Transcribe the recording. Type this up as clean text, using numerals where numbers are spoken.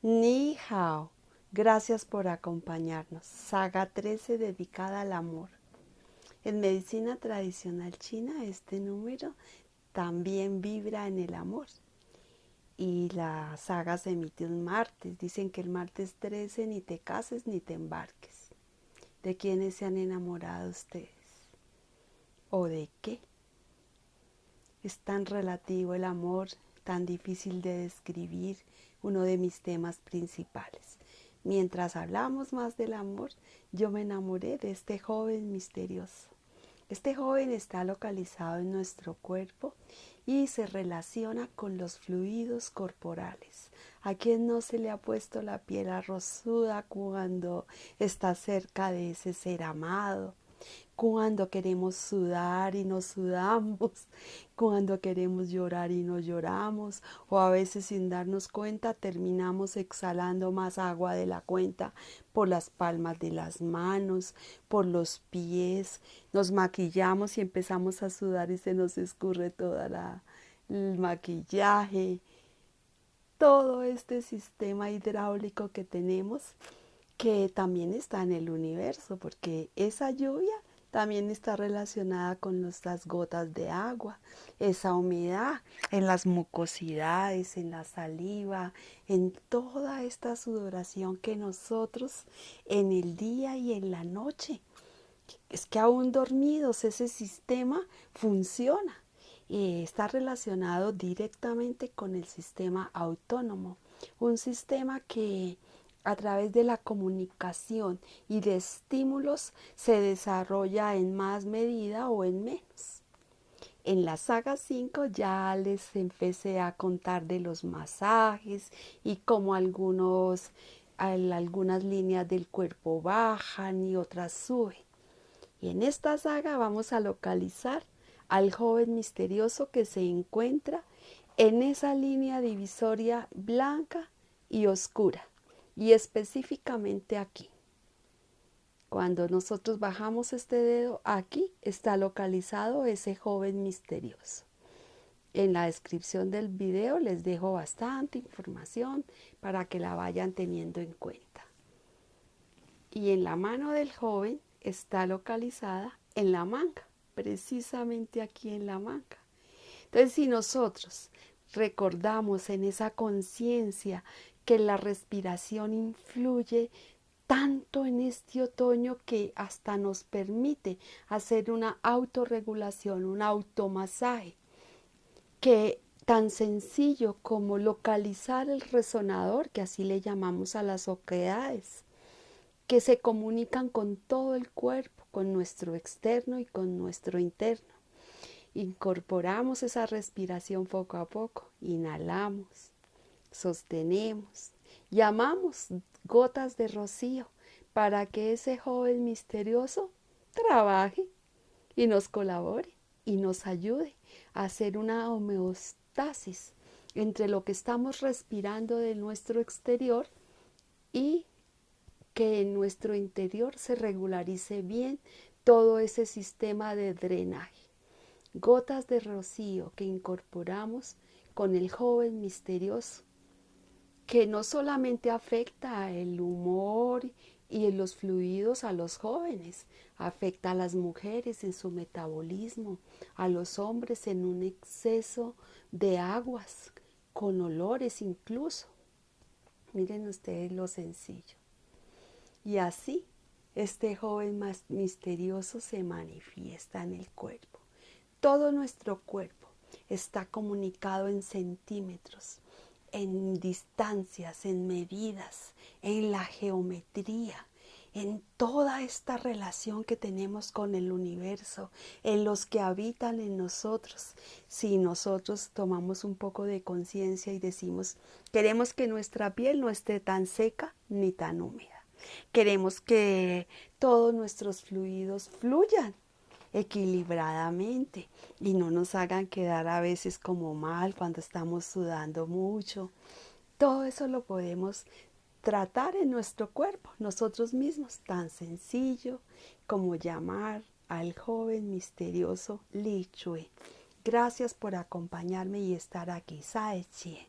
Ni hao, gracias por acompañarnos. Saga 13 dedicada al amor. En medicina tradicional china, este número también vibra en el amor. Y la saga se emitió un martes. Dicen que el martes 13 ni te cases ni te embarques. ¿De quiénes se han enamorado ustedes? ¿O de qué? Es tan relativo el amor, tan difícil de describir, uno de mis temas principales. Mientras hablamos más del amor, yo me enamoré de este joven misterioso. Este joven está localizado en nuestro cuerpo y se relaciona con los fluidos corporales. ¿A quién no se le ha puesto la piel arrozuda cuando está cerca de ese ser amado? Cuando queremos sudar y nos sudamos, cuando queremos llorar y nos lloramos, o a veces sin darnos cuenta terminamos exhalando más agua de la cuenta por las palmas de las manos, por los pies, nos maquillamos y empezamos a sudar y se nos escurre el maquillaje, todo este sistema hidráulico que tenemos, que también está en el universo, porque esa lluvia también está relacionada con las gotas de agua, esa humedad en las mucosidades, en la saliva, en toda esta sudoración que nosotros en el día y en la noche, es que aún dormidos ese sistema funciona. Y está relacionado directamente con el sistema autónomo, un sistema que a través de la comunicación y de estímulos se desarrolla en más medida o en menos. En la saga 5 ya les empecé a contar de los masajes y cómo algunas líneas del cuerpo bajan y otras suben. Y en esta saga vamos a localizar al joven misterioso que se encuentra en esa línea divisoria blanca y oscura, y específicamente aquí. Cuando nosotros bajamos este dedo, aquí está localizado ese joven misterioso. En la descripción del video les dejo bastante información para que la vayan teniendo en cuenta. Y en la mano del joven está localizada en la manga, precisamente aquí en la manga. Entonces, si nosotros recordamos en esa conciencia que la respiración influye tanto en este otoño que hasta nos permite hacer una autorregulación, un automasaje, que tan sencillo como localizar el resonador, que así le llamamos a las oquedades, que se comunican con todo el cuerpo, con nuestro externo y con nuestro interno. Incorporamos esa respiración poco a poco, inhalamos, sostenemos, llamamos gotas de rocío para que ese joven misterioso trabaje y nos colabore y nos ayude a hacer una homeostasis entre lo que estamos respirando de nuestro exterior y que en nuestro interior se regularice bien todo ese sistema de drenaje. Gotas de rocío que incorporamos con el joven misterioso, que no solamente afecta el humor y los fluidos a los jóvenes, afecta a las mujeres en su metabolismo, a los hombres en un exceso de aguas, con olores incluso. Miren ustedes lo sencillo. Y así, este joven más misterioso se manifiesta en el cuerpo. Todo nuestro cuerpo está comunicado en centímetros, en distancias, en medidas, en la geometría, en toda esta relación que tenemos con el universo, en los que habitan en nosotros. Si nosotros tomamos un poco de conciencia y decimos, queremos que nuestra piel no esté tan seca ni tan húmeda. Queremos que todos nuestros fluidos fluyan equilibradamente y no nos hagan quedar a veces como mal cuando estamos sudando mucho. Todo eso lo podemos tratar en nuestro cuerpo, nosotros mismos, tan sencillo como llamar al joven misterioso Li Chui. Gracias por acompañarme y estar aquí. Sae Chie.